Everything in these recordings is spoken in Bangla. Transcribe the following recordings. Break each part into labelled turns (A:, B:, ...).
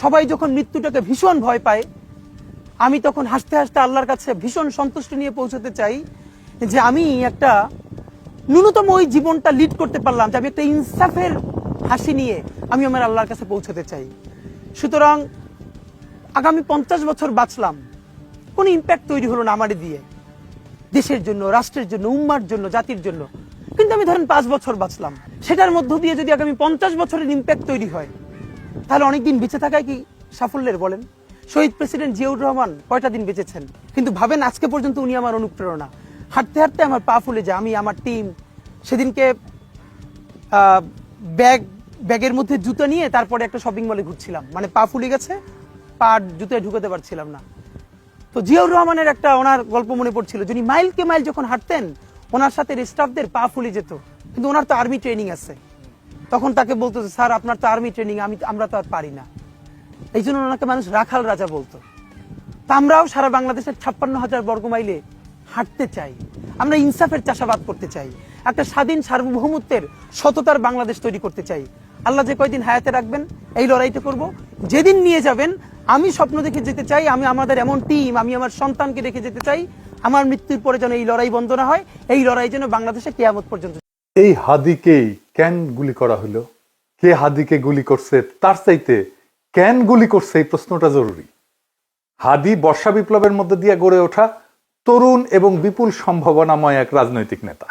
A: সবাই যখন মৃত্যুটাকে ভীষণ ভয় পায়, আমি তখন হাসতে হাসতে আল্লাহর কাছে ভীষণ সন্তুষ্টি নিয়ে পৌঁছতে চাই যে আমি একটা ন্যূনতম ওই জীবনটা লিড করতে পারলাম, যে আমি একটা ইনসাফের হাসি নিয়ে আমি আমার আল্লাহর কাছে পৌঁছতে চাই। সুতরাং আগামী 50 বছর বাঁচলাম, কোনো ইম্প্যাক্ট তৈরি হলো না আমারে দিয়ে, দেশের জন্য, রাষ্ট্রের জন্য, উম্মার জন্য, জাতির জন্য। কিন্তু আমি ধরেন 5 বছর বাঁচলাম, সেটার মধ্য দিয়ে যদি আগামী 50 বছরের ইম্প্যাক্ট তৈরি হয়, তাহলে অনেকদিন বেঁচে থাকায় কি সাফল্যের বলেন? শহীদ প্রেসিডেন্ট জিয়াউর রহমান কয়টা দিন বেঁচেছেন, কিন্তু ভাবেন আজকে পর্যন্ত উনি আমার অনুপ্রেরণা। হাঁটতে হাঁটতে আমার পা ফুলে যায়। আমি, আমার টিম সেদিনকে ব্যাগের মধ্যে জুতো নিয়ে তারপরে একটা শপিং মলে ঘুরছিলাম, মানে পা ফুলে গেছে, পা জুতোয় ঢুকাতে পারছিলাম না। তো জিয়াউর রহমানের একটা ওনার গল্প মনে পড়ছিল, যিনি মাইলকে মাইল যখন হাঁটতেন ওনার সাথে স্টাফদের পা ফুলে যেত, কিন্তু ওনার তো আর্মি ট্রেনিং আছে। তখন তাকে বলতো যে স্যার আপনার তো আর্মি ট্রেনিং, আমরা তো আর পারি না। এই জন্য ওনাকে মানুষ রাখাল রাজা বলতো। তা আমরাও সারা বাংলাদেশের 56,000 বর্গ মাইলে হাঁটতে চাই। আমরা ইনসাফের চাষাবাদ করতে চাই, একটা স্বাধীন সার্বভৌমত্বের সততার বাংলাদেশ তৈরি করতে চাই। আল্লাহ যে কয়দিন হায়াতে রাখবেন এই লড়াইটা করব। যেদিন নিয়ে যাবেন আমি স্বপ্ন দেখে যেতে চাই, আমি আমাদের এমন টিম, আমি আমার সন্তানকে রেখে যেতে চাই, আমার মৃত্যুর পরে যেন এই লড়াই বন্ধ না হয়, এই লড়াই যেন বাংলাদেশে কিয়ামত পর্যন্ত।
B: এই হাদিকেই কেন গুলি করা হলো, কে হাদিকে গুলি করছে তার চাইতে কেন গুলি করছে এই প্রশ্নটা জরুরি। হাদি বর্ষা বিপ্লবের মধ্যে দিয়ে গড়ে ওঠা তরুণ এবং বিপুল সম্ভাবনাময় এক রাজনৈতিক নেতা।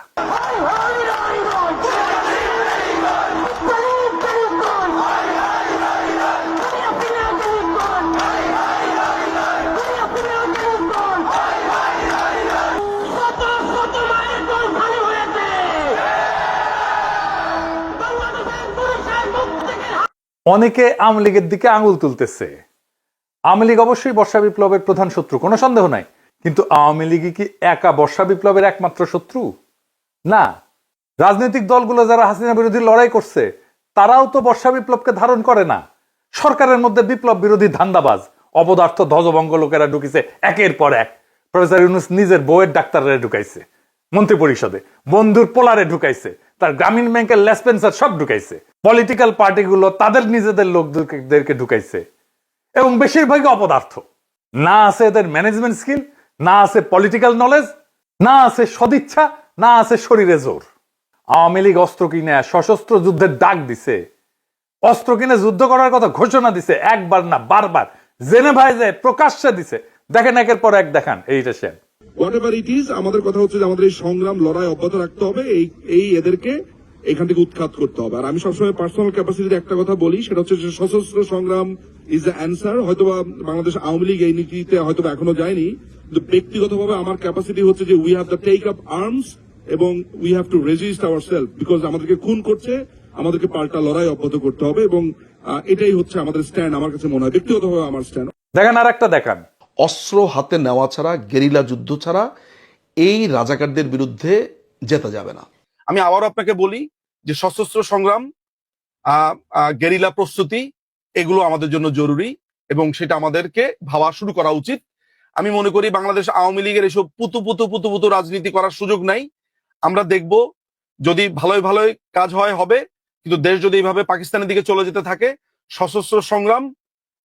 B: অনেকে আওয়ামী লীগের দিকে আঙুল তুলতেছে। আওয়ামী লীগ অবশ্যই বর্ষা বিপ্লবের প্রধান শত্রু, কোনো সন্দেহ নাই, কিন্তু আওয়ামী লীগই কি একা বর্ষা বিপ্লবের একমাত্র শত্রু? না, রাজনৈতিক দলগুলো যারা হাসিনা বিরোধী লড়াই করছে তারাও তো বর্ষা বিপ্লবকে ধারণ করে না। সরকারের মধ্যে বিপ্লব বিরোধী ধান্দাবাজ অপদার্থ ধ্বজভঙ্গ লোকেরা ঢুকিছে একের পর এক। প্রফেসর ইউনূস নিজের বউয়ের ডাক্তাররা ঢুকাইছে মন্ত্রী পরিষদে, বন্ধুর পোলারে ঢুকাইছে, তার গ্রামীণ ব্যাংকের লেসপেন্সার সব ঢুকাইছে, পলিটিক্যাল পার্টিগুলো তাদের নিজেদের লোকদেরকে ঢুকাইছে, এবং বেশিরভাগই অপদার্থ। না আছে এদের ম্যানেজমেন্ট স্কিল, না আছে পলিটিক্যাল নলেজ, না আছে সদিচ্ছা, না আছে শরীরে জোর। আওয়ামী লীগ অস্ত্র কিনে সশস্ত্র যুদ্ধের ডাক দিছে, অস্ত্র কিনে যুদ্ধ করার কথা ঘোষণা দিছে, একবার না বারবার, জেনেভায় যায় প্রকাশ্যে দিছে। দেখেন একের পর এক দেখান এইটা সে
C: হোয়াটএভার ইট ইজ, আমাদের কথা হচ্ছে যে আমাদের এই সংগ্রাম লড়াই অব্যাহত রাখতে হবে, এই এদেরকে এখান থেকে উৎখাত করতে হবে। আর আমি সবসময় পার্সোনাল ক্যাপাসিটিতে একটা কথা বলি, সেটা হচ্ছে যে সশস্ত্র সংগ্রাম ইজ দ্য অ্যান্সার। হয়তোবা বাংলাদেশ আওয়ামী লীগ এই নীতিতে হয়তো এখনো যায়নি, কিন্তু ব্যক্তিগতভাবে আমার ক্যাপাসিটি হচ্ছে যে we have to take up arms এবং we have to resist ourselves, because আমাদেরকে খুন করছে, আমাদেরকে পাল্টা লড়াই অব্যাহত করতে হবে, এবং এটাই হচ্ছে আমাদের স্ট্যান্ড। আমার কাছে মনে হয় ব্যক্তিগতভাবে আমার স্ট্যান্ড।
B: দেখেন আর একটা দেখান,
D: অস্ত্র হাতে নেওয়া ছাড়া, গেরিলা যুদ্ধ ছাড়া এই রাজাকারদের বিরুদ্ধে জেতা যাবে না।
E: আমি আবারও আপনাকে বলি যে সশস্ত্র সংগ্রাম, গেরিলা প্রস্তুতি, এগুলো আমাদের জন্য জরুরি এবং সেটা আমাদেরকে ভাবা শুরু করা উচিত। আমি মনে করি বাংলাদেশ আওয়ামী লীগের এসব পুতু পুতু পুতু পুতু রাজনীতি করার সুযোগ নাই। আমরা দেখব যদি ভালোই ভালোই কাজ হয় হবে, কিন্তু দেশ যদি এইভাবে পাকিস্তানের দিকে চলে যেতে থাকে, সশস্ত্র সংগ্রাম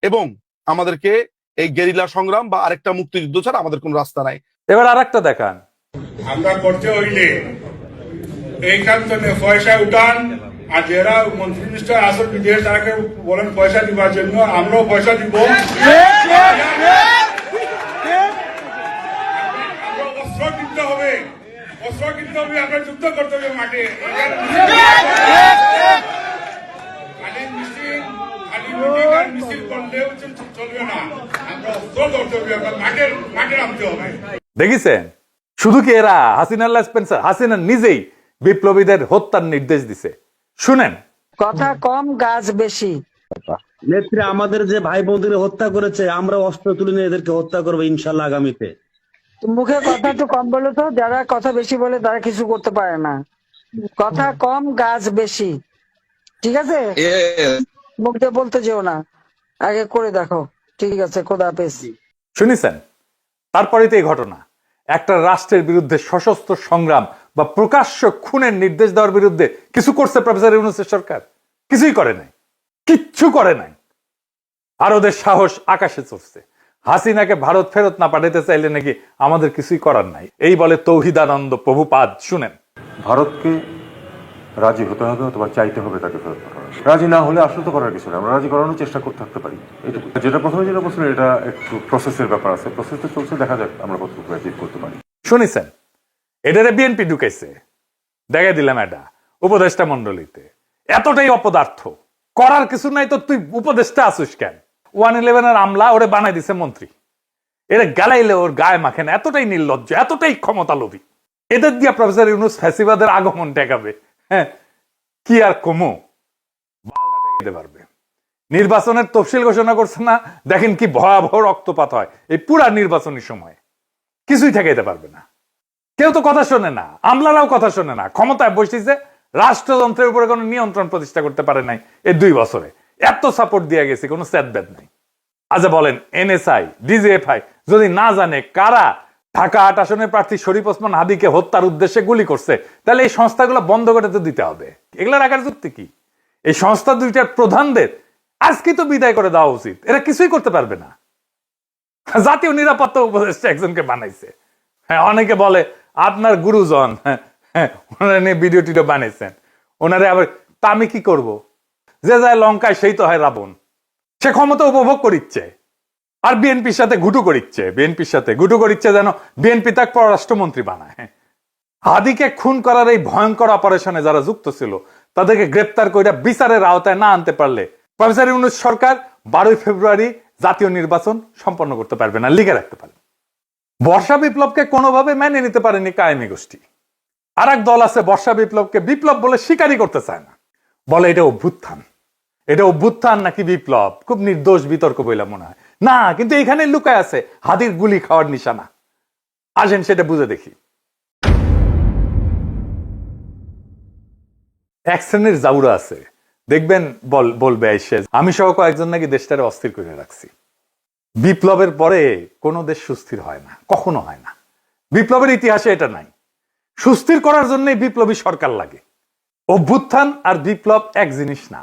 E: এবং আমাদেরকে এই গেরিলা সংগ্রাম বা আরেকটা মুক্তিযুদ্ধ ছাড়া আমাদের কোন রাস্তা নাই।
B: এবার আর একটা দেখান,
F: আমরা করতে হইলে এইখান থেকে পয়সা উঠান, আর যারা মন্ত্রী মিনিস্টার আসল বিদেশ তারাকে বলেন পয়সা দিবার জন্য, আমরাও পয়সা দিব। অস্ত্র কিনতে হবে, অস্ত্র কিনতে হবে, আমরা যুদ্ধ করতে হবে মাঠে। খালি মিছিল, খালি মিটিং আর মিছিল করলেও চলবে না, আমরা অস্ত্র ধরতে হবে, আমরা মাঠে নামতে হবে।
B: দেখেছেন? শুধু কি এরা, হাসিনা স্পেন্সার, হাসিনা নিজেই বিপ্লবীদের হত্যার নির্দেশ দিছে। শুনেন,
G: কথা কম গাছ বেশি।
H: নেত্রী, আমাদের যে ভাই বোনদের হত্যা করেছে, আমরা অস্ত্র তুলে নিয়ে এদেরকে হত্যা করবো ইনশাল্লাহ আগামীতে।
G: মুখে কথা একটু কম বলো তো, যারা কথা বেশি বলে তারা কিছু করতে পারে না। কথা কম গাছ বেশি, ঠিক আছে? মুখ দিয়ে বলতে যেও না, আগে করে দেখো। ঠিক আছে, খোদা হাফেজ।
B: শুনেছেন? তারপরে তো এই ঘটনা, একটা রাষ্ট্রের বিরুদ্ধে সশস্ত্র সংগ্রাম বা প্রকাশ্য খুনের নির্দেশ দেওয়ার বিরুদ্ধে কিছু করছে প্রফেসর ইউনূসের সরকার? কিছুই করে নাই, কিচ্ছু করে নাই। আর ওদের সাহস আকাশে চড়ছে। হাসিনাকে ভারত ফেরত না পাঠাতে চাইলে নাকি আমাদের কিছুই করার নাই, এই বলে তৌহিদানন্দ প্রভুপাদ। শুনেন,
I: ভারতকে রাজি হতে হবে অথবা চাইতে হবে তাকে ফেরত পাঠানো। রাজি না হলে আসলে তো করার কিছু নেই, আমরা রাজি করানোর চেষ্টা করতে থাকতে পারি, এটুকু। যেটা প্রথমে যেটা বলছিলেন, এটা একটু প্রসেসের ব্যাপার আছে, প্রসেস তো চলছে, দেখা যাক আমরা কতটুকু অ্যাচিভ করতে পারি।
B: শুনেছেন, এটারে বিএনপি ঢুকাইছে, দেখা দিলাম এটা উপদেষ্টা মন্ডলীতে। এতটাই অপদার্থ, করার কিছু নাই তো তুই উপদেষ্টা আসুস কেন? 111 আমলা ওরে বানাই দিছে মন্ত্রী, এরা গালাইলে ওর গায়ে মাখে না, এতটাই নির্লজ্জ, এতটাই ক্ষমতা লোভী। এদের দিয়া প্রফেসর ইউনূস ফ্যাসিবাদের আগমন ঠেকাবে। হ্যাঁ, কি আর কমো, বালটা ঠেকাইতে পারবে। নির্বাচনের তফসিল ঘোষণা করছে না, দেখেন কি ভয়াবহ রক্তপাত হয় এই পুরা নির্বাচনী সময়, কিছুই ঠেকাইতে পারবে না। কেউ তো কথা শোনে না, আমলারাও কথা শোনে না, ক্ষমতায় বসেছে, রাষ্ট্রযন্ত্রের উপরে কোনো নিয়ন্ত্রণ প্রতিষ্ঠা করতে পারে নাই এই 2 বছরে। এত সাপোর্ট দিয়ে গেছে, কোনো সেটব্যাট নাই। আচ্ছা বলেন, এনএসআই, ডিজিএফআই যদি না জানে কারা ঢাকা 8 আসনের প্রার্থী শরীফ ওসমান হাদিকে হত্যার উদ্দেশ্যে গুলি করছে, তাহলে এই সংস্থাগুলো বন্ধ করে তো দিতে হবে। এগুলা রাখার যুক্তি কি? এই সংস্থা দুইটার প্রধানদের আজকে তো বিদায় করে দেওয়া উচিত, এরা কিছুই করতে পারবে না। জাতীয় নিরাপত্তা উপদেষ্টা একজনকে বানাইছে। হ্যাঁ, অনেকে বলে আপনার গুরুজন, ওনারা নিয়ে ভিডিও টিডিও বানাইছেন, ওনারে আবার তা আমি কি করব? যে যায় লঙ্কায় সেই তো হয় রাবণ। সে ক্ষমতা উপভোগ করিচ্ছে আর বিএনপির সাথে ঘুটু করিচ্ছে, বিএনপির সাথে ঘুটু করিচ্ছে যেন বিএনপি তাকে পররাষ্ট্রমন্ত্রী বানায়। হাদিকে খুন করার এই ভয়ঙ্কর অপারেশনে যারা যুক্ত ছিল তাদেরকে গ্রেপ্তার করে বিচারের আওতায় না আনতে পারলে প্রফেসর ইউনূস সরকার 12 ফেব্রুয়ারি জাতীয় নির্বাচন সম্পন্ন করতে পারবে না, লিখে রাখতে পারবে। বর্ষা বিপ্লবকে কোনোভাবে মেনে নিতে পারেনি কায়েমি গোষ্ঠী। আর এক দল আছে বর্ষা বিপ্লবকে বিপ্লব বলে স্বীকারই করতে চায় না, বলে এটা অভ্যুত্থান। এটা অভ্যুত্থান নাকি বিপ্লব খুব নির্দোষ বিতর্ক বইলা মনে হয় না, কিন্তু এখানে লুকায় আছে হাদির গুলি খাওয়ার নিশানা। আসেন সেটা বুঝে দেখি। এক শ্রেণীর জাউরা আছে, দেখবেন বলবে এসে আমি সহ কয়েকজন নাকি দেশটারে অস্থির করে রাখছি। বিপ্লবের পরে কোনো দেশ সুস্থির হয় না, কখনো হয় না, বিপ্লবের ইতিহাসে এটা নাই। সুস্থির করার জন্যই বিপ্লবী সরকার লাগে। অভ্যুত্থান আর বিপ্লব এক জিনিস না।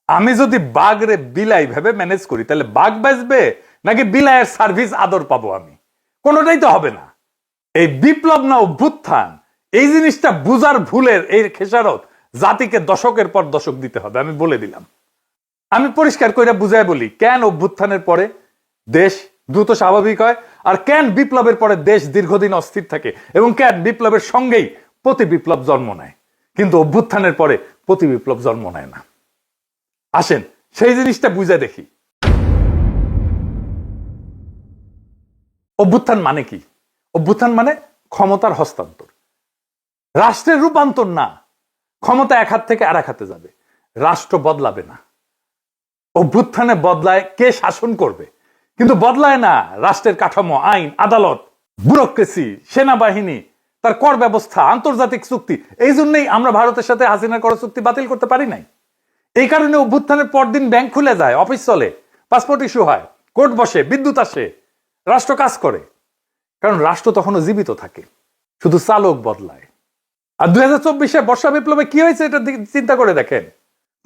B: আমি যদি বাঘরে বিলাই ভেবে ম্যানেজ করি তাহলে বাঘ বাঁচবে নাকি বিলাইয়ের সার্ভিস আদর পাবো আমি? কোনোটাই তো হবে না। এই বিপ্লব না অভ্যুত্থান, এই জিনিসটা বুঝার ভুলের এই খেসারত জাতিকে দশকের পর দশক দিতে হবে। আমি বলে দিলাম, আমি পরিষ্কার করে বুঝাই বলি কেন অভ্যুত্থানের পরে দেশ দ্রুত স্বাভাবিক হয় আর কেন বিপ্লবের পরে দেশ দীর্ঘদিন অস্থির থাকে এবং কেন বিপ্লবের সঙ্গেই প্রতি বিপ্লব জন্ম নেয় কিন্তু অভ্যুত্থানের পরে প্রতি বিপ্লব জন্ম নেয় না। আসেন সেই জিনিসটা বুঝে দেখি। অভ্যুত্থান মানে কি? অভ্যুত্থান মানে ক্ষমতার হস্তান্তর, রাষ্ট্রের রূপান্তর না। ক্ষমতা এক হাত থেকে আর এক হাতে যাবে, রাষ্ট্র বদলাবে না। অভ্যুত্থানে বদলায় কে শাসন করবে, কিন্তু বদলায় না রাষ্ট্রের কাঠামো, আইন, আদালত, ব্যুরোক্রেসি, সেনাবাহিনী, তার কর ব্যবস্থা, আন্তর্জাতিক চুক্তি। এই জন্যই আমরা ভারতের সাথে হাসিনার কর চুক্তি বাতিল করতে পারি নাই। এই কারণে অভ্যুত্থানের পরদিন ব্যাংক খুলে যায়, অফিস চলে, পাসপোর্ট ইস্যু হয়, কোর্ট বসে, বিদ্যুৎ আসে, রাষ্ট্র কাজ করে। কারণ রাষ্ট্র তখনও জীবিত থাকে, শুধু চালক বদলায়। আর 2024-এ বর্ষা বিপ্লবে কি হয়েছে এটা চিন্তা করে দেখেন।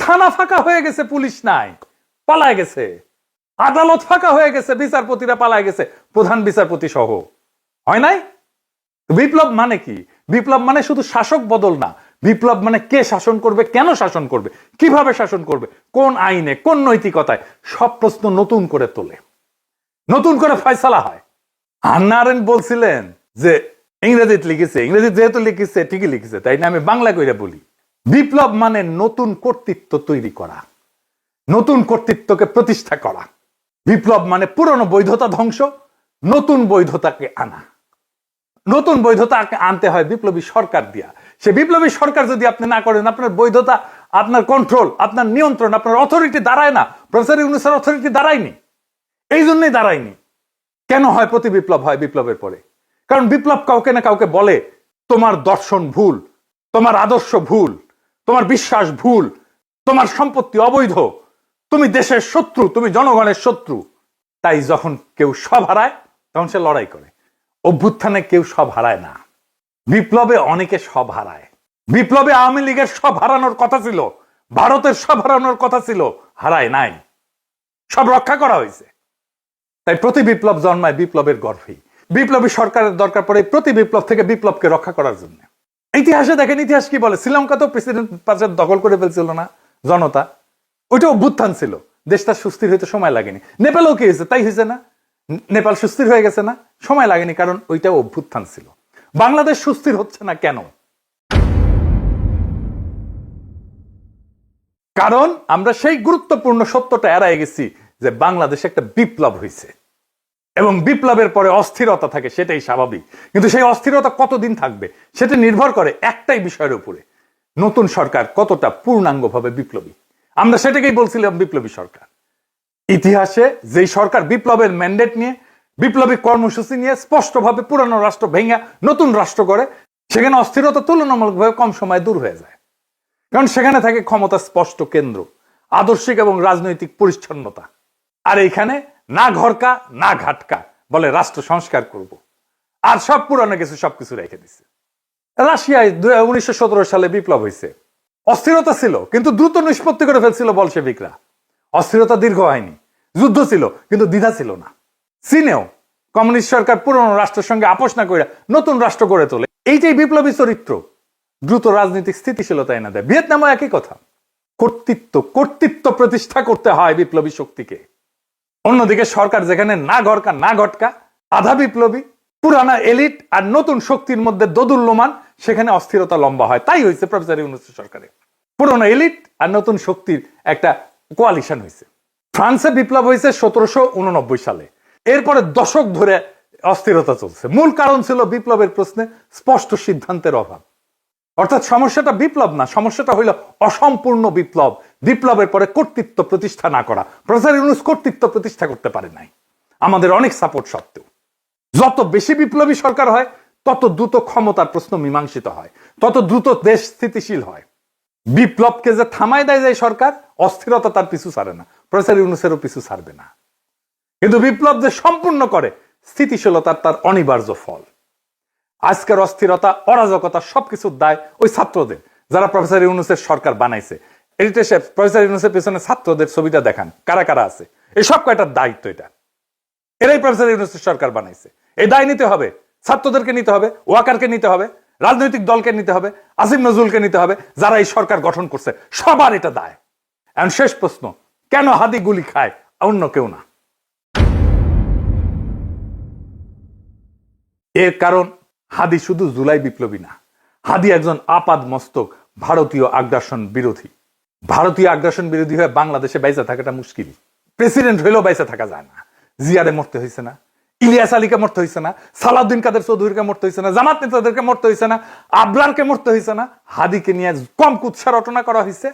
B: থানা ফাঁকা হয়ে গেছে, পুলিশ নাই, পালায় গেছে। আদালত ফাঁকা হয়ে গেছে, বিচারপতিরা পালায় গেছে, প্রধান বিচারপতি সহ। হয় নাই? বিপ্লব মানে কি? বিপ্লব মানে শুধু শাসক বদল না, বিপ্লব মানে কে শাসন করবে, কেন শাসন করবে, কিভাবে শাসন করবে, কোন আইনে, কোন নৈতিকতায়, সব প্রশ্ন নতুন করে তোলে, নতুন করে ফয়সালা হয়। হান্না আরেন্ট বলছিলেন যে ইংরেজিতে লিখেছে, ইংরেজি যেহেতু লিখেছে ঠিকই লিখেছে, তাই না? আমি বাংলা কইরা বলি, বিপ্লব মানে নতুন কর্তৃত্ব তৈরি করা, নতুন কর্তৃত্বকে প্রতিষ্ঠা করা। বিপ্লব মানে পুরনো বৈধতা ধ্বংস, নতুন বৈধতাকে আনা। নতুন বৈধতা আনতে হয় বিপ্লবী সরকার দিয়া। সে বিপ্লবী সরকার যদি আপনি না করেন, আপনার বৈধতা, আপনার কন্ট্রোল, আপনার নিয়ন্ত্রণ, আপনার অথরিটি দাঁড়ায় না। প্রফেসর ইউনূসের অথরিটি দাঁড়ায়নি, এই জন্যই দাঁড়ায়নি। কেন হয় প্রতি বিপ্লব হয় বিপ্লবের পরে? কারণ বিপ্লব কাউকে না কাউকে বলে তোমার দর্শন ভুল, তোমার আদর্শ ভুল, তোমার বিশ্বাস ভুল, তোমার সম্পত্তি অবৈধ, তুমি দেশের শত্রু, তুমি জনগণের শত্রু। তাই যখন কেউ সব হারায় তখন সে লড়াই করে। অভ্যুত্থানে কেউ সব হারায় না, বিপ্লবে অনেকে সব হারায়। বিপ্লবে আওয়ামী লীগের সব হারানোর কথা ছিল, ভারতের সব হারানোর কথা ছিল, হারায় নাই। সব রক্ষা করা হয়েছে। তাই প্রতি বিপ্লব জন্মায় বিপ্লবের গর্ভেই। বিপ্লবী সরকারের দরকার পড়ে প্রতি বিপ্লব থেকে বিপ্লবকে রক্ষা করার জন্য। ইতিহাসে দেখেন, ইতিহাস কি বলে, শ্রীলঙ্কা তো প্রেসিডেন্ট পাশে দখল করে ফেলছিল না জনতা, ওইটা অভ্যুত্থান ছিল, দেশটা সুস্থির হইতে সময় লাগেনি। নেপালও কি হয়েছে, তাই হয়েছে না, নেপাল সুস্থির হয়ে গেছে না, সময় লাগেনি, কারণ ওইটা অভ্যুত্থান ছিল। বাংলাদেশ সুস্থির হচ্ছে না কেন? কারণ আমরা সেই গুরুত্বপূর্ণ সত্যটা এড়াই গেছি যে বাংলাদেশে একটা বিপ্লব হয়েছে এবং বিপ্লবের পরে অস্থিরতা থাকে, সেটাই স্বাভাবিক। কিন্তু সেই অস্থিরতা কতদিন থাকবে সেটা নির্ভর করে একটাই বিষয়ের উপরে, নতুন সরকার কতটা পূর্ণাঙ্গভাবে বিপ্লবী। আমরা সেটাকেই বলছিলাম বিপ্লবী সরকার। ইতিহাসে যেই সরকার বিপ্লবের ম্যান্ডেট নিয়ে, বিপ্লবী কর্মসূচি নিয়ে স্পষ্টভাবে পুরানো রাষ্ট্র ভেঙে নতুন রাষ্ট্র করে, সেখানে অস্থিরতা তুলনামূলকভাবে কম সময়ে দূর হয়ে যায়, কারণ সেখানে থাকে ক্ষমতা স্পষ্ট কেন্দ্র, আদর্শিক এবং রাজনৈতিক পরিচ্ছন্নতা। আর এইখানে না ঘরকা না ঘাটকা, বলে রাষ্ট্র সংস্কার করব, আর সব পুরানো কিছু সবকিছু রেখে দিছে। রাশিয়ায় 1917 সালে বিপ্লব হয়েছে, অস্থিরতা ছিল কিন্তু দ্রুত নিষ্পত্তি করে ফেলছিল বলশেভিকরা। অস্থিরতা দীর্ঘ হয়নি, যুদ্ধ ছিল কিন্তু দ্বিধা ছিল না। চীনেও কমিউনিস্ট সরকার পুরনো রাষ্ট্রের সঙ্গে আপোষ না করে নতুন রাষ্ট্র গড়ে তোলে। এইটাই বিপ্লবী চরিত্র, দ্রুত রাজনৈতিক স্থিতিশীলতা এনে দেয়। ভিয়েতনামও একই কথা। কর্তৃত্ব প্রতিষ্ঠা করতে হয় বিপ্লবী শক্তিকে। অন্যদিকে সরকার যেখানে না ঘরকা না ঘটকা, আধা বিপ্লবী, পুরানা এলিট আর নতুন শক্তির মধ্যে দোদুল্যমান, সেখানে অস্থিরতা লম্বা হয়। তাই হয়েছে প্রফেসর ইউনূসের সরকারে, পুরনো এলিট আর নতুন শক্তির একটা কোয়ালিশন হয়েছে। ফ্রান্সে বিপ্লব হয়েছে 1789 সালে। এরপরে দশক ধরে অস্থিরতা চলছে। মূল কারণ ছিল বিপ্লবের প্রশ্নে স্পষ্ট সিদ্ধান্তের অভাব। অর্থাৎ সমস্যাটা বিপ্লব না, সমস্যাটা হইল অসম্পূর্ণ বিপ্লব, বিপ্লবের পরে কর্তৃত্ব প্রতিষ্ঠা না করা। প্রফেসর ইউনূস কর্তৃত্ব প্রতিষ্ঠা করতে পারে নাই, আমাদের অনেক সাপোর্ট সত্ত্বেও। যত বেশি বিপ্লবী সরকার হয় তত দ্রুত ক্ষমতার প্রশ্ন মীমাংসিত হয়, তত দ্রুত দেশ স্থিতিশীল হয়। বিপ্লবকে যে থামায় দেয় যায় সরকার, অস্থিরতা তার পিছু ছাড়ে না, প্রফেসর ইউনূসেরও পিছু ছাড়বে না। কিন্তু বিপ্লব যে সম্পূর্ণ করে, স্থিতিশীলতার তার অনিবার্য ফল। আজকের অস্থিরতা, অরাজকতা সবকিছুর দায় ওই ছাত্রদের, যারা প্রফেসর ইউনূসের সরকার বানাইছে। এডিটর সাহেব, প্রফেসর ইউনূসের পেছনে ছাত্রদের ছবিটা দেখান, কারা কারা আছে। এই সব কয়টার দায়িত্ব এটা, এরাই প্রফেসর ইউনূসের সরকার বানাইছে। এই দায় নিতে হবে, ছাত্রদেরকে নিতে হবে, ওয়াকারকে নিতে হবে, রাজনৈতিক দলকে নিতে হবে, আসিফ নজরুলকে নিতে হবে, যারা এই সরকার গঠন করছে, সবার এটা দায়। এখন শেষ প্রশ্ন, কেন হাদি গুলি খায়, অন্য কেউ না? এর কারণ হাদি শুধু জুলাই বিপ্লবী না, হাদি একজন আপাদ মস্তক ভারতীয় আগ্রাসন বিরোধী। ভারতীয় আগ্রাসন বিরোধী হয়ে বাংলাদেশে বাইসা থাকাটা মুশকিল। প্রেসিডেন্ট হইলেও বাইসা থাকা যায় না। জিয়ারে মরতে হয়েছে না, ইলিয়াস আলীকে মরতে হয়েছে না, সালাউদ্দিন কাদের চৌধুরীকে মরতে হয়েছে না, জামাত নেতাদেরকে মরতে হয়েছে না, আবরারকে মরতে হয়েছে না, হাদিকে নিয়ে কম কুৎসা রটনা করা হয়েছে।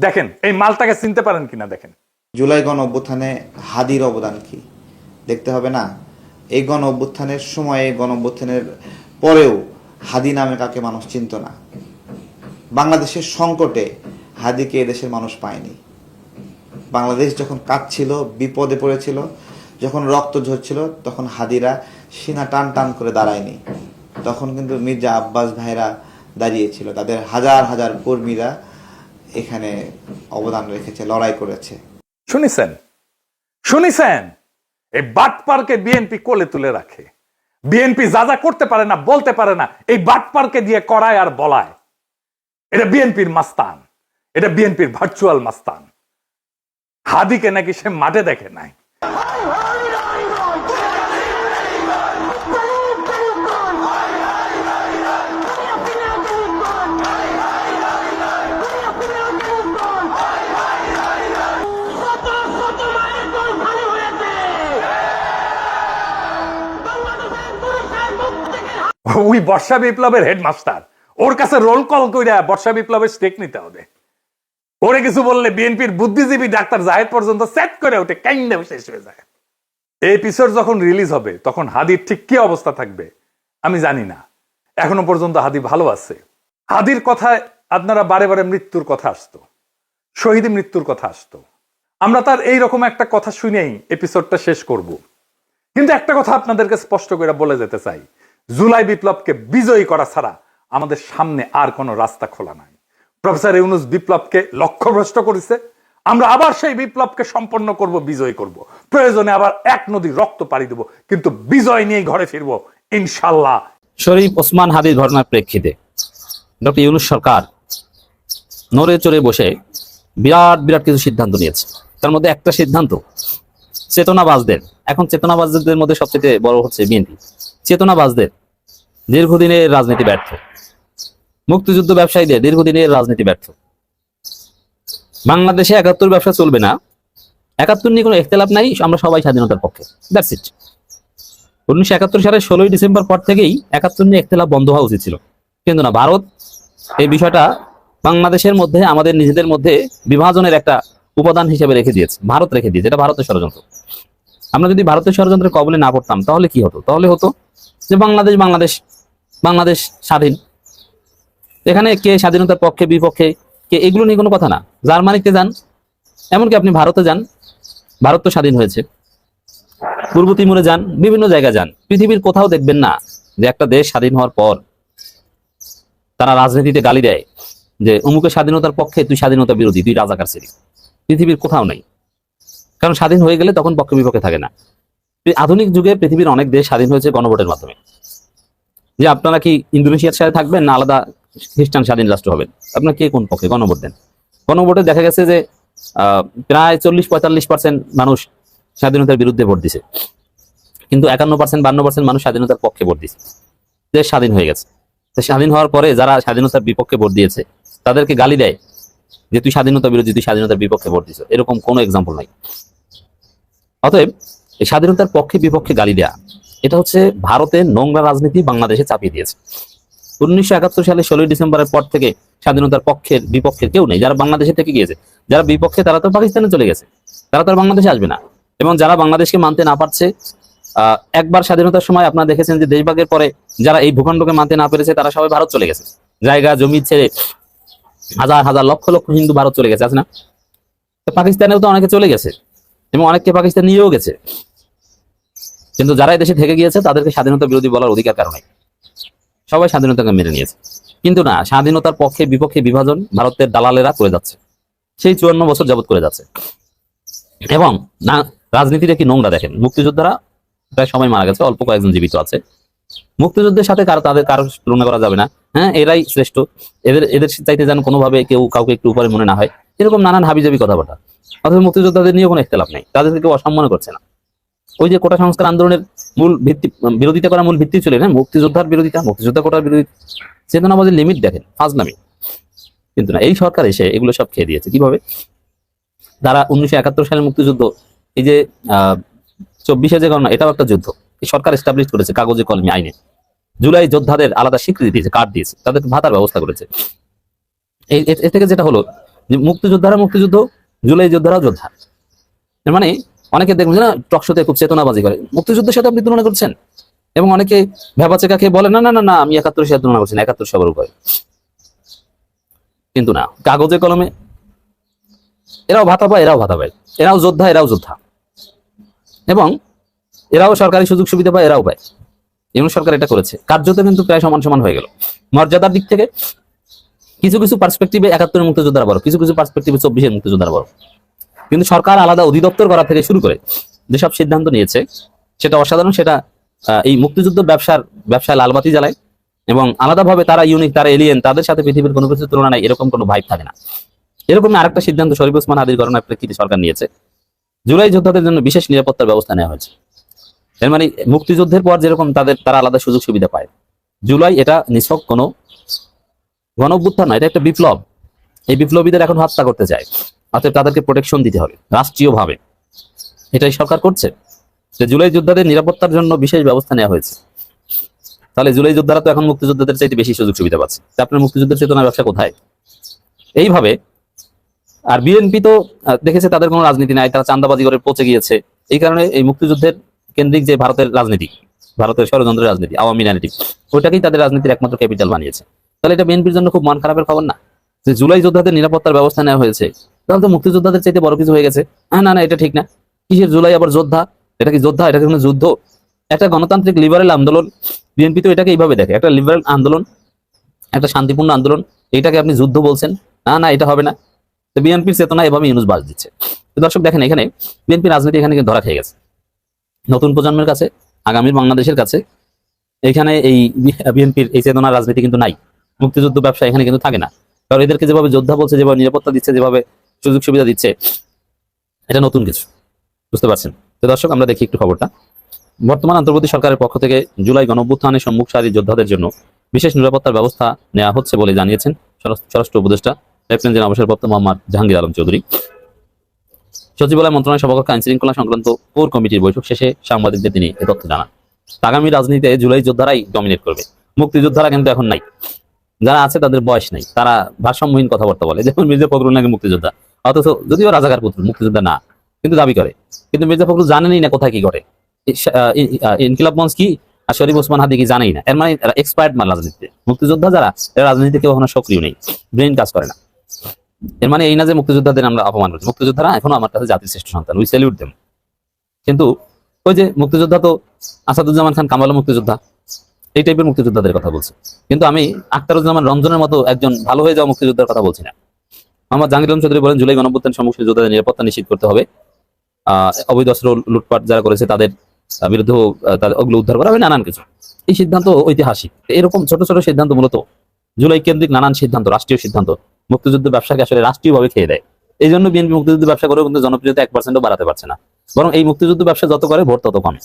B: দেখেন এই মালটাকে চিনতে পারেন কিনা দেখেন।
J: জুলাই গণ অভ্যুত্থানে হাদির অবদান কি দেখতে হবে না? এই গণ অভ্যুত্থানের সময়ে, গণ অভ্যুত্থানের পরেও হাদি নামে কাকে মানুষ চিনত না। বাংলাদেশের সংকটে হাদিকে এদেশের মানুষ পায়নি। বাংলাদেশ যখন কাঁদছিল, বিপদে পড়েছিল, যখন রক্ত ঝরছিল, তখন হাদিরা সিনা টান টান করে দাঁড়ায়নি। তখন কিন্তু মির্জা আব্বাস ভাইরা দাঁড়িয়েছিল, তাদের হাজার হাজার কর্মীরা এখানে অবদান রেখেছে, লড়াই করেছে।
B: শুনিছেন এই বাটপারকে বিএনপি কোলে তুলে রাখে। বিএনপি যা যা করতে পারে না, বলতে পারে না, এই বাটপারকে দিয়ে করায় আর বলায়। এটা বিএনপির মাস্তান, এটা বিএনপির ভার্চুয়াল মাস্তান। হাদিকে নাকি সে মাঠে দেখে নাই। ওই বর্ষা বিপ্লবের হেডমাস্টার, ওর কাছে রোল কল কইরা বর্ষা বিপ্লবের স্টেক নিতে হবে। ওরে কিছু বললে বিএনপির বুদ্ধিজীবী ডাক্তার জাহেদ পর্যন্ত সেট করে ওঠে, কাইন্ডা শেষ হয়ে যায়। এই এপিসোড যখন রিলিজ হবে তখন হাদির ঠিক কি অবস্থা থাকবে আমি জানি না। এখনো পর্যন্ত হাদি ভালো আছে। হাদির কথায় আপনারা বারে বারে মৃত্যুর কথা আসতো, শহীদ মৃত্যুর কথা আসতো। আমরা তার এইরকম একটা কথা শুনেই এপিসোডটা শেষ করব। কিন্তু একটা কথা আপনাদেরকে স্পষ্ট করে বলে যেতে চাই, জুলাই বিপ্লবকে বিজয়ী করা ছাড়া আমাদের সামনে আর কোনো রাস্তা খোলা নাই। প্রফেসর ইউনূস বিপ্লবকে লক্ষ্যভ্রষ্ট করেছে, আমরা আবার সেই বিপ্লবকে সম্পন্ন করব, বিজয় করব, প্রয়োজনে আবার এক নদীর রক্ত পাড়ি দেব, কিন্তু বিজয় নিয়ে ঘরে ফিরবো ইনশাল্লাহ।
K: শরীফ ওসমান হাদির ঘটনার প্রেক্ষিতে ডক্টর ইউনূস সরকার নড়ে চড়ে বসে বিরাট বিরাট কিছু সিদ্ধান্ত নিয়েছে। তার মধ্যে একটা সিদ্ধান্ত চেতনাবাজদের, এখন চেতনাবাজদের মধ্যে সবচেয়ে বড় হচ্ছে বিএনপি, চেতনাবাজদের দীর্ঘদিনের রাজনীতি ব্যর্থ, মুক্তিযুদ্ধ ব্যবসায়ীদের দীর্ঘদিনের রাজনীতি ব্যর্থ। বাংলাদেশে ৭১ ব্যবসা চলবে না, ৭১ নিয়ে কোনো ইখতিলাফ নাই, আমরা সবাই স্বাধীনতার পক্ষে, দ্যাটস ইট। ১৯৭১ সালের ১৬ই ডিসেম্বর পর থেকেই ৭১ নিয়ে ইখতিলাফ বন্ধ হওয়া উচিত ছিল, কিন্তু না, ভারত এই বিষয়টা বাংলাদেশের মধ্যে আমাদের নিজেদের মধ্যে বিভাজনের একটা উপাদান হিসেবে রেখে দিয়েছে, ভারত রেখে দিয়েছে। এটা ভারতের ষড়যন্ত্র। আমরা যদি ভারতের ষড়যন্ত্রের কবলে না পড়তাম তাহলে কি হতো? তাহলে হতো যে বাংলাদেশ স্বাধীন। এখানে কে স্বাধীনতার পক্ষে বিপক্ষে কে, এগুলো নিয়ে কোনো কথা না। জার্মানিতে যান, এমনকি আপনি ভারতে যান, ভারত তো স্বাধীন হয়েছে, পূর্ব তিমুরে যান, বিভিন্ন জায়গায় যান, পৃথিবীর কোথাও দেখবেন না যে একটা দেশ স্বাধীন হওয়ার পর তারা রাজনীতিতে গালি দেয় যে অমুকের স্বাধীনতার পক্ষে তুই স্বাধীনতা বিরোধী, তুই রাজাকার ছিলি। পৃথিবীর কোথাও নাই, কারণ স্বাধীন হয়ে গেলে তখন পক্ষে বিপক্ষে থাকে না। আধুনিক যুগে পৃথিবীর অনেক দেশ স্বাধীন হয়েছে গণভোটের মাধ্যমে। যে আপনারা কি ইন্দোনেশিয়ার সাথে থাকবেন না আলাদা খ্রিস্টান স্বাধীন রাষ্ট্র হবেন, আপনারা কে কোন পক্ষে? গণভোট দেন। গণভোটে দেখা গেছে যে প্রায় ৪০-৪৫% মানুষ স্বাধীনতার বিরুদ্ধে ভোট দিছে, কিন্তু ৫১%-৫২% মানুষ স্বাধীনতার পক্ষে ভোট দিছে। দেশ স্বাধীন হয়ে গেছে। স্বাধীন হওয়ার পরে যারা স্বাধীনতার বিপক্ষে ভোট দিয়েছে তাদেরকে গালি দেয় যে তুই স্বাধীনতা বিরোধী, তুই স্বাধীনতার বিপক্ষে ভোট দিছ। এরকম কোনো এক্সাম্পল নাই। অতএব এই স্বাধীনতার পক্ষে বিপক্ষে গালি দেয়া, এটা হচ্ছে ভারতের নোংরা রাজনীতি বাংলাদেশে চাপিয়ে দিয়েছে। ১৯৭১ সালে ১৬ই ডিসেম্বরের পর থেকে স্বাধীনতার পক্ষের বিপক্ষের কেউ নেই। যারা বাংলাদেশে থেকে গিয়েছে, যারা বিপক্ষে তারা তো পাকিস্তানে চলে গেছে, তারা তো আর বাংলাদেশে আসবে না। এবং যারা বাংলাদেশকে মানতে না পারছে, একবার স্বাধীনতার সময় আপনারা দেখেছেন যে দেশভাগের পরে যারা এই ভূখণ্ডকে মানতে না পেরেছে তারা সবাই ভারত চলে গেছে, জায়গা জমি ছেড়ে হাজার হাজার লক্ষ লক্ষ হিন্দু ভারত চলে গেছে, আছে না? পাকিস্তানেও তো অনেকে চলে গেছে এবং অনেককে পাকিস্তান নিয়েও গেছে, কিন্তু যারা দেশে থেকে গিয়েছে তাদেরকে স্বাধীনতা বিরোধী বলার অধিকার কারণে সবাই স্বাধীনতাকে মেনে নিয়েছে। কিন্তু না, স্বাধীনতার পক্ষে বিপক্ষে বিভাজন ভারতের দালালেরা করে যাচ্ছে, সেই ৫৪ বছর যাবত করে যাচ্ছে। এবং না, রাজনীতিটা কি নোংরা দেখেন। মুক্তিযোদ্ধারা প্রায় সময় মারা গেছে, অল্প কয়েকজন জীবিত আছে। মুক্তিযুদ্ধের সাথে কারো তুলনা করা যাবে না। হ্যাঁ, এরাই শ্রেষ্ঠ, এদের চাইতে যেন কোনোভাবে কেউ কাউকে একটু উপরে মনে না হয়, এরকম নানান হাবিজাবি কথাবার্তা। অথচ মুক্তিযোদ্ধাদের নিয়ে কোনো ইখতিলাফ নেই, তাদেরকে কেউ অসম্মান করছে না। ওই যে কোটা সংস্কার আন্দোলনের মূল ভিত্তি, বিরোধিতা করার মূল ভিত্তি ছিল না মুক্তিযোদ্ধার বিরোধিতা, মুক্তিযোদ্ধা কোটার বিরোধিতা। চেতনাবাদের লিমিট দেখেন, ফাজলামি। কিন্তু না, এই সরকার এসে এগুলো সব খেয়ে দিয়েছে। কিভাবে? তারা ১৯৭১ সালের মুক্তিযুদ্ধ, এই যে ২৪শে যে গণনা, এটাও একটা যুদ্ধ। এই সরকার এস্টাবলিশ করেছে কাগজে কলমে আইনে। জুলাই যোদ্ধাদের আলাদা স্বীকৃতি দিয়েছে, কার্ড দিয়েছে, তাদেরকে ভাতার ব্যবস্থা করেছে। এ থেকে যেটা হলো যে মুক্তিযোদ্ধারা মুক্তিযুদ্ধ, জুলাই যোদ্ধারাও যোদ্ধা। মানে অনেকে দেখবেন না টকশোতে খুব চেতনাবাজি করে, মুক্তিযুদ্ধের সাথে আপনি তুলনা করছেন। এবং অনেকে ভেবাচেকা খেয়ে বলে না না না না আমি ৭১ সাথে তুলনা করছি না, ৭১ সবার উপরে। কিন্তু না, কাগজে কলমে এরাও ভাতা পায়, এরাও ভাতা পায়, এরাও যোদ্ধা, এরাও যোদ্ধা, এবং এরাও সরকারি সুযোগ সুবিধা পায়, এরাও পায়। ইউনূস সরকার এটা করেছে। কার্যত কিন্তু প্রায় সমান সমান হয়ে গেল। মর্যাদার দিক থেকে কিছু কিছু পার্সপেক্টিভে ৭১ মুক্তিযোদ্ধারা বড়, কিছু কিছু পার্সপেক্টিভে ২৪ মুক্তিযোদ্ধারা বড়। কিন্তু সরকার আলাদা অধিদপ্তর করা থেকে শুরু করে যেসব সিদ্ধান্ত নিয়েছে সেটা অসাধারণ। সেটা এই মুক্তিযুদ্ধ ব্যবসায় লালবাতি জ্বালায়, এবং আলাদাভাবে তারা ইউনিক, তারা এলিয়েন, তাদের সাথে পৃথিবীর কোনো কিছু তুলনা নাই, এরকম কোনো ভাইব থাকে না। এরকম আরেকটা সিদ্ধান্ত শরীফ ওসমান হাদির ঘটনার প্রেক্ষিতে সরকার নিয়েছে। জুলাই যোদ্ধাদের জন্য বিশেষ নিরাপত্তার ব্যবস্থা নেওয়া হয়েছে। এর মানে মুক্তিযুদ্ধের পর যেরকম তারা আলাদা সুযোগ সুবিধা পায়, জুলাই এটা নিছক কোনো গণঅভ্যুত্থান নয়, এটা একটা বিপ্লব। এই বিপ্লবীদের এখন হত্যা করতে চায়, অতএব তাদেরকে প্রোটেকশন দিতে হবে রাষ্ট্রীয়ভাবে। এটাই সরকার করছে, যে জুলাই যোদ্ধাদের নিরাপত্তার জন্য বিশেষ ব্যবস্থা নেওয়া হয়েছে। তাহলে জুলাই যোদ্ধারা তো এখন মুক্তিযোদ্ধাদের চাইতে বেশি সুযোগ সুবিধা পাচ্ছে। আপনার মুক্তিযুদ্ধের চেতনা ব্যবসা কোথায়? এইভাবে। আর বিএনপি তো দেখেছে তাদের কোনো রাজনীতি নাই, তারা চাঁদাবাজি করে পচে গিয়েছে। এই কারণে এই মুক্তিযুদ্ধের কেন্দ্রিক যে ভারতের রাজনীতি, ভারতের ষড়যন্ত্রের রাজনীতি, আওয়ামী ন্যারেটিভ, ওইটাকেই তাদের রাজনীতির একমাত্র ক্যাপিটাল বানিয়েছে। তাহলে এটা বিএনপির জন্য খুব মন খারাপের খবর না, যে জুলাই যোদ্ধাদের নিরাপত্তার ব্যবস্থা নেওয়া হয়েছে, তাহলে তো মুক্তিযোদ্ধাদের চাইতে বড় কিছু হয়ে গেছে। না না, এটা ঠিক না। কিসের জুলাই আবার যোদ্ধা? এটা কি যোদ্ধা? এটা কি কোনো যুদ্ধ? একটা গণতান্ত্রিক লিবারেল আন্দোলন, বিএনপি তো এটাকে এইভাবে দেখে, একটা লিবারেল আন্দোলন, একটা শান্তিপূর্ণ আন্দোলন, এটাকে আপনি যুদ্ধ বলছেন? না না, এটা হবে না। তো বিএনপির চেতনা এভাবে ইউনুস বাস দিচ্ছে। তো দর্শক দেখেন, এখানে বিএনপি রাজনীতি এখানে কিন্তু ধরা খেয়ে গেছে নতুন প্রজন্মের কাছে, আগামীর বাংলাদেশের কাছে। এখানে এই বিএনপির এই চেতনার রাজনীতি কিন্তু নাই। মুক্তিযুদ্ধ ব্যবসা এখানে কিন্তু থাকে না, কারণ এদেরকে যেভাবে যোদ্ধা বলছে, যেভাবে নিরাপত্তা দিচ্ছে, যেভাবে সুযোগ সুবিধা দিচ্ছে, এটা নতুন কিছু, বুঝতে পারছেন। তো দর্শক আমরা দেখি একটু খবরটা। বর্তমান অন্তর্বর্তী সরকারের পক্ষ থেকে জুলাই গণঅভ্যুত্থানে সম্মুখ সারির যোদ্ধাদের জন্য বিশেষ নিরাপত্তার ব্যবস্থা নেওয়া হচ্ছে বলে জানিয়েছেন স্বরাষ্ট্র উপদেষ্টা লেফটেন্যান্ট জেনারেল অবসরপ্রাপ্ত মোহাম্মদ জাহাঙ্গীর আলম চৌধুরী। সচিবালয় মন্ত্রণালয় সভাকক্ষে আইন শৃঙ্খলা সংক্রান্ত কোর কমিটির বৈঠক শেষে সাংবাদিকদের তিনি এ তথ্য জানান। আগামী রাজনীতিতে জুলাই যোদ্ধারাই ডমিনেট করবে, মুক্তিযোদ্ধারা কিন্তু এখন নাই, যারা আছে তাদের বয়স নেই, তারা ভারসাম্যহীন কথাবার্তা বলে। যেমন মির্জা ফখরুল নাকি মুক্তিযোদ্ধা, অথচ যদিও রাজাকার পুত্র, মুক্তিযোদ্ধা না, কিন্তু দাবি করে। কিন্তু মির্জা ফখরুল জানেনই না কোথায় কি ঘটে, ইনকিলাব মঞ্চ কি আর শরীফ ওসমান হাদি কি জানেই না। এর মানে এক্সপার্ট মান রাজনীতিতে। মুক্তিযোদ্ধা যারা, এরা রাজনীতিতে কেউ কখনো সক্রিয় নেই, ব্রেন কাজ করে না। এর মানে এই না যে মুক্তিযোদ্ধাদের আমরা অপমান করছি। মুক্তিযোদ্ধারা এখনো আমার কাছে জাতির শ্রেষ্ঠ সন্তান, উই স্যালিউট দেম। কিন্তু ওই যে মুক্তিযোদ্ধা তো আসাদুজ্জামান খান কামাল মুক্তিযোদ্ধা, এই টাইপের মুক্তিযোদ্ধাদের কথা বলছে। কিন্তু আমি আখতারুজ্জামান রঞ্জনের মতো একজন ভালো হয়ে যাওয়া মুক্তিযোদ্ধার কথা বলছি না। মোহাম্মদ জাহাঙ্গীর আলম চৌধুরী বলেন, জুলাই গণঅভ্যুত্থান সম্মুখীন যোদ্ধাদের নিরাপত্তা নিশ্চিত করতে হবে। অবৈধ অস্ত্র লুটপাট যারা করেছে তাদের বিরুদ্ধে ওগুলো উদ্ধার করা হবে, নানান কিছু। এই সিদ্ধান্ত ঐতিহাসিক। এরকম ছোট ছোট সিদ্ধান্ত, মূলত জুলাই কেন্দ্রিক নানান সিদ্ধান্ত, রাষ্ট্রীয় সিদ্ধান্ত মুক্তিযুদ্ধ ব্যবসাকে আসলে রাষ্ট্রীয়ভাবে খেয়ে দেয়। এই জন্য বিএনপি মুক্তিযুদ্ধ ব্যবসা করেও কিন্তু জনপ্রিয়তা 1% বাড়াতে পারছে না, বরং এই মুক্তিযুদ্ধ ব্যবসা যত করে ভোট তত কমে।